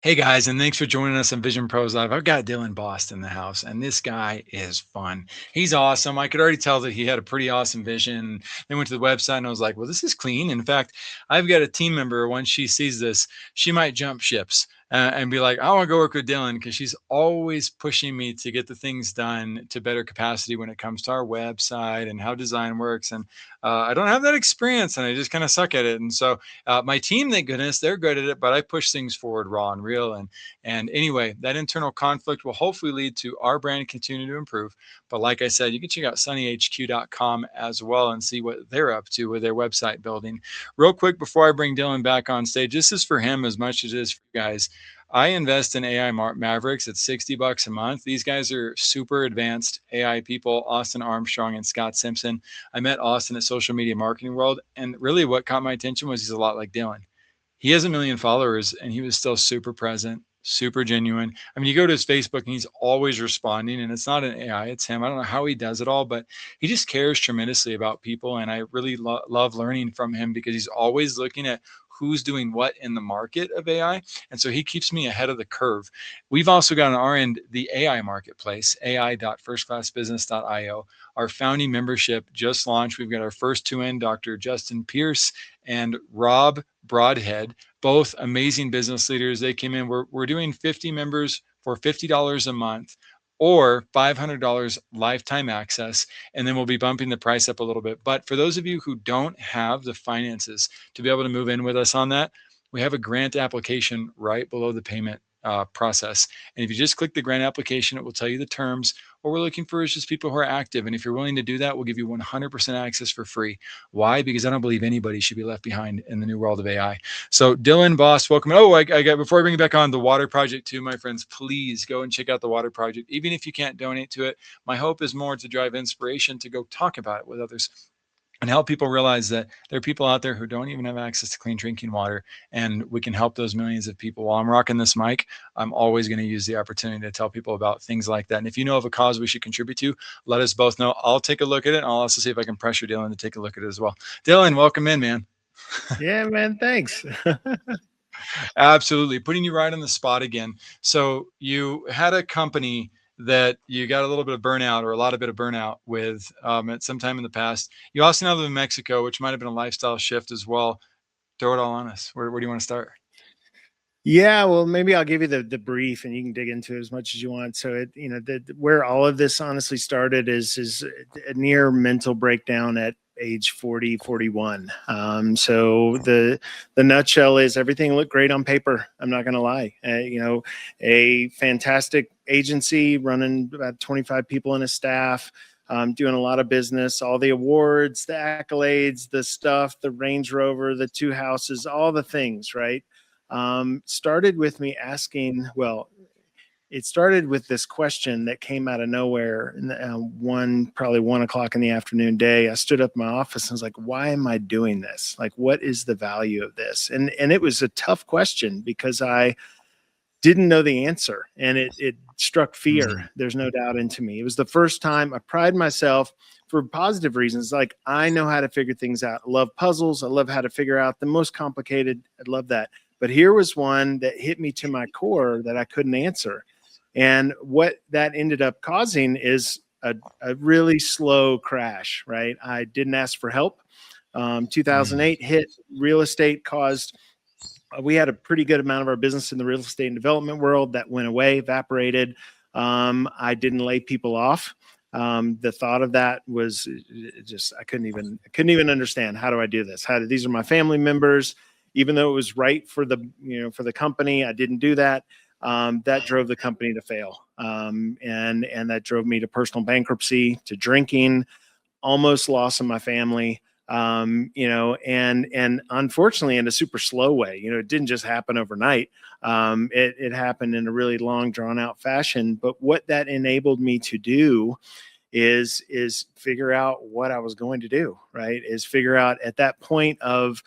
Hey guys, and thanks for joining us on Vision Pros Live. I've got Dylan Bost in the house, and this guy is fun. He's awesome. I could already tell that he had a pretty awesome vision. They went to the website, and I was like, well, this is clean. In fact, I've got a team member, once she sees this, she might jump ships and be like, I want to go work with Dylan because she's always pushing me to get the things done to better capacity when it comes to our website and how design works. And I don't have that experience, and I just kind of suck at it. And so my team, thank goodness, they're good at it, but I push things forward raw and real. And anyway, that internal conflict will hopefully lead to our brand continue to improve. But like I said, you can check out sunnyhq.com as well and see what they're up to with their website building. Real quick before I bring Dylan back on stage, this is for him as much as it is for you guys. I invest in AI Mavericks at $60 a month. These guys are super advanced AI people, Austin Armstrong and Scott Simpson. I met Austin at Social Media Marketing World, and really what caught my attention was he's a lot like Dylan. He has 1 million followers, and he was still super present, super genuine. I mean, you go to his Facebook and he's always responding, and it's not an AI, it's him. I don't know how he does it all, but he just cares tremendously about people. And I really love learning from him because he's always looking at who's doing what in the market of AI. And so he keeps me ahead of the curve. We've also got on our end the AI marketplace, ai.firstclassbusiness.io. Our founding membership just launched. We've got our first two in, Dr. Justin Pierce and Rob Broadhead, both amazing business leaders. They came in. We're doing 50 members for $50 a month or $500 lifetime access. And then we'll be bumping the price up a little bit. But for those of you who don't have the finances to be able to move in with us on that, we have a grant application right below the payment process. And if you just click the grant application, it will tell you the terms. What we're looking for is just people who are active. And if you're willing to do that, we'll give you 100% access for free. Why? Because I don't believe anybody should be left behind in the new world of AI. So Dylan Bost, welcome. Oh, I got, before I bring you back on, the Water Project too, my friends, please go and check out the Water Project. Even if you can't donate to it, my hope is more to drive inspiration to go talk about it with others and help people realize that there are people out there who don't even have access to clean drinking water, and we can help those millions of people. While I'm rocking this mic, I'm always going to use the opportunity to tell people about things like that. And if you know of a cause we should contribute to, let us both know. I'll take a look at it, and I'll also see if I can pressure Dylan to take a look at it as well. Dylan, welcome in, man. Yeah, man, thanks. Absolutely. Putting you right on the spot again. So you had a company that you got a little bit of burnout or a lot of bit of burnout with at some time in the past. You also now live in Mexico, which might have been a lifestyle shift as well. Throw it all on us. Where do you want to start? Yeah, well, maybe I'll give you the brief, and you can dig into it as much as you want. So where all of this honestly started is a near mental breakdown at age 40, 41. So the nutshell is everything looked great on paper. I'm not going to lie. A fantastic agency running about 25 people in a staff. Doing a lot of business, all the awards, the accolades, the stuff, the Range Rover, the two houses, all the things, right? Started with me asking, well, it started with this question that came out of nowhere. Probably 1 o'clock in the afternoon day, I stood up in my office and was like, why am I doing this? Like, what is the value of this? And it was a tough question because I didn't know the answer, and it struck fear. There's no doubt into me. It was the first time. I pride myself for positive reasons. Like, I know how to figure things out. I love puzzles. I love how to figure out the most complicated. I love that. But here was one that hit me to my core that I couldn't answer. And what that ended up causing is a really slow crash, right? I didn't ask for help. 2008 hit, real estate caused, we had a pretty good amount of our business in the real estate and development world that went away, evaporated. I didn't lay people off. The thought of that was just, I couldn't even understand. How do I do this? These are my family members. Even though it was right for the company, I didn't do that. That drove the company to fail. And that drove me to personal bankruptcy, to drinking, almost loss of my family. And unfortunately in a super slow way. It didn't just happen overnight. It happened in a really long, drawn out fashion. But what that enabled me to do is figure out what I was going to do, right? Is figure out at that point of,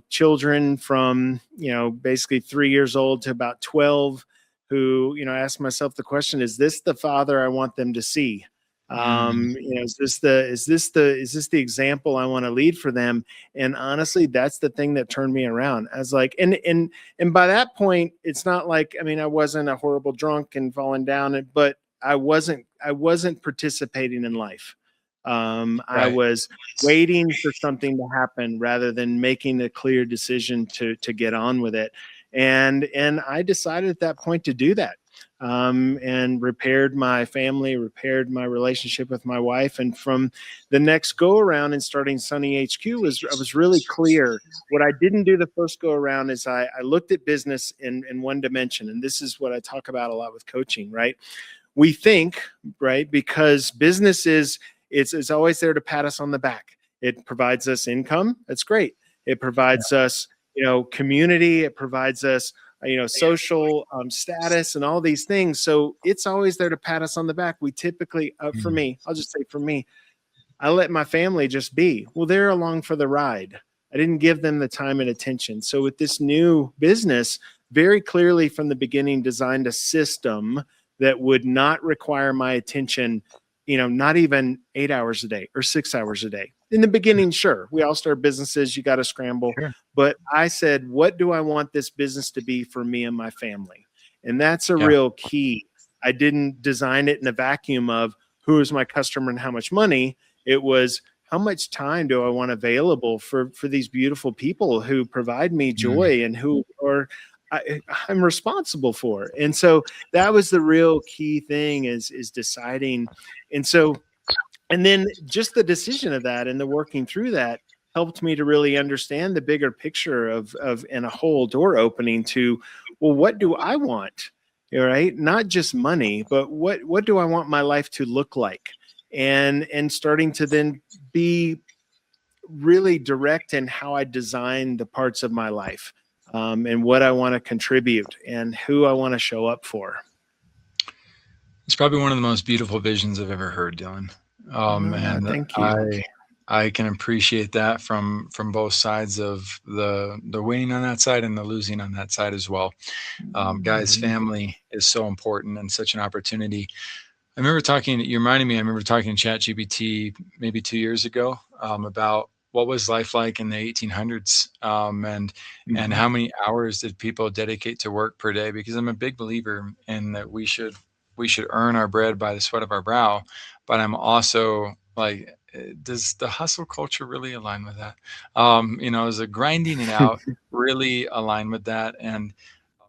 children from, basically 3 years old to about 12 who, ask myself the question, is this the father I want them to see? Mm, Is this the example I want to lead for them? And honestly, that's the thing that turned me around. I was like, and by that point, it's not like, I mean, I wasn't a horrible drunk and falling down, but I wasn't participating in life. I right. was waiting for something to happen rather than making a clear decision to get on with it. And I decided at that point to do that, and repaired my family, repaired my relationship with my wife. And from the next go around and starting Sunny HQ I was really clear. What I didn't do the first go around is I looked at business in one dimension. And this is what I talk about a lot with coaching, right? We think, right, because business is, it's always there to pat us on the back. It provides us income. That's great. It provides us, community. It provides us, social status and all these things. So it's always there to pat us on the back. We typically, for Mm, me, I'll just say for me, I let my family just be. Well, they're along for the ride. I didn't give them the time and attention. So with this new business, very clearly from the beginning, designed a system that would not require my attention, not even 8 hours a day or 6 hours a day. In the beginning, sure, we all start businesses, you got to scramble. sure. But I said, what do I want this business to be for me and my family? And that's a Yeah. real key. I didn't design it in a vacuum of who is my customer and how much money. It was, how much time do I want available for these beautiful people who provide me Mm, joy and who are I'm responsible for. And so that was the real key thing, is deciding. And so, and then just the decision of that and the working through that helped me to really understand the bigger picture of and a whole door opening to, well, what do I want? All right, not just money, but what do I want my life to look like? And starting to then be really direct in how I design the parts of my life, and what I want to contribute and who I want to show up for. it's probably one of the most beautiful visions I've ever heard, Dylan. And Thank you. I can appreciate that from both sides of the winning on that side and the losing on that side as well. Guys, Mhm. family is so important and such an opportunity. I remember talking, you reminded me, I remember talking to ChatGPT maybe 2 years ago, about what was life like in the 1800s, and Mhm. how many hours did people dedicate to work per day? Because I'm a big believer in that we should earn our bread by the sweat of our brow, but I'm also like, does the hustle culture really align with that? Is the grinding it out really align with that? And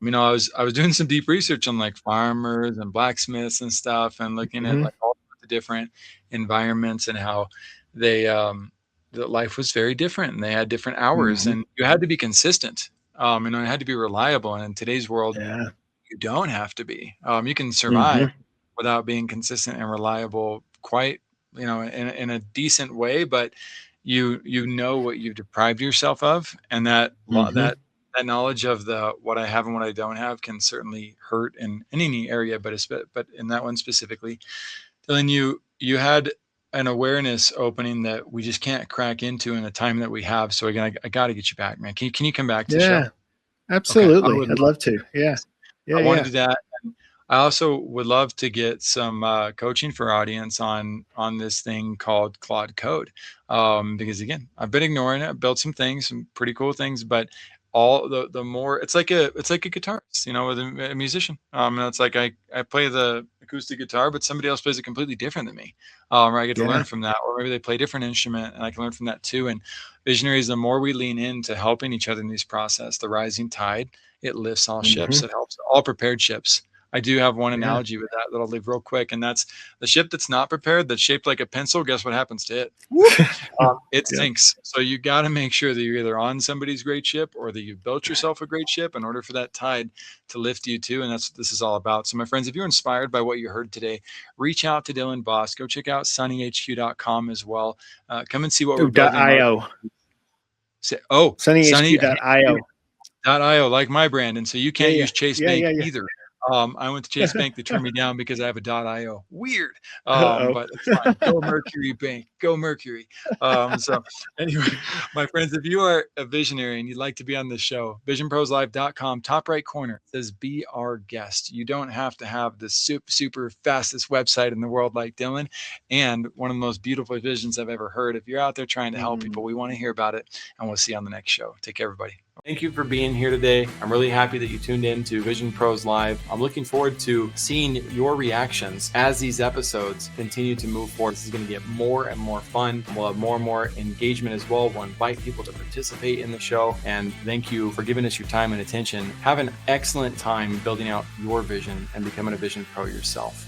I was doing some deep research on like farmers and blacksmiths and stuff, and looking at Mhm. like all the different environments and how they the life was very different, and they had different hours, Mhm. and you had to be consistent. It had to be reliable. And in today's world, Yeah. you don't have to be. You can survive Mhm. without being consistent and reliable, quite in a decent way, but you know what you've deprived yourself of, and Mhm. that knowledge of the what I have and what I don't have can certainly hurt in any area, but in that one specifically. Dylan, you had an awareness opening that we just can't crack into in the time that we have. So again, I got to get you back, man. Can you come back to the show? Yeah. Okay, I Absolutely. would I'd love love to. Yeah. Yeah. I want to Yeah. do that. And I also would love to get some coaching for our audience on this thing called Claude Code, because again, I've been ignoring it. I've built some things, some pretty cool things, but all the more it's like a guitarist, with a musician. And it's like I play the acoustic guitar, but somebody else plays it completely different than me. Or I get to learn Yeah. from that, or maybe they play a different instrument, and I can learn from that too. And visionaries, the more we lean into helping each other in this process, the rising tide, it lifts all ships. Mhm. It helps all prepared ships. I do have one Yeah. analogy with that I'll leave real quick, and that's the ship that's not prepared, that's shaped like a pencil. Guess what happens to it? Whoop! It Yep. sinks. So you got to make sure that you're either on somebody's great ship or that you've built yourself a great ship in order for that tide to lift you too. And that's what this is all about. So, my friends, if you're inspired by what you heard today, reach out to Dylan Bost. Go check out sunnyhq.com as well. Come and see what we're Oh, building. .io. Oh, Sunny sunnyhq.io. .io, like my brand, and so you Yeah. can't Yeah. use Chase Yeah. Bank Yeah. Yeah. either. I went to Chase Bank. They turned me down because I have a .io. Weird, Uh-oh. but it's fine. Go Mercury Bank. Go Mercury. So anyway, my friends, if you are a visionary and you'd like to be on the show, visionproslive.com, top right corner, it says be our guest. You don't have to have the super fastest website in the world like Dylan and one of the most beautiful visions I've ever heard. If you're out there trying to help people, we want to hear about it, and we'll see you on the next show. Take care, everybody. Thank you for being here today. I'm really happy that you tuned in to Vision Pros Live. I'm looking forward to seeing your reactions as these episodes continue to move forward. This is going to get more and more fun. We'll have more and more engagement as well. We'll invite people to participate in the show. And thank you for giving us your time and attention. Have an excellent time building out your vision and becoming a vision pro yourself.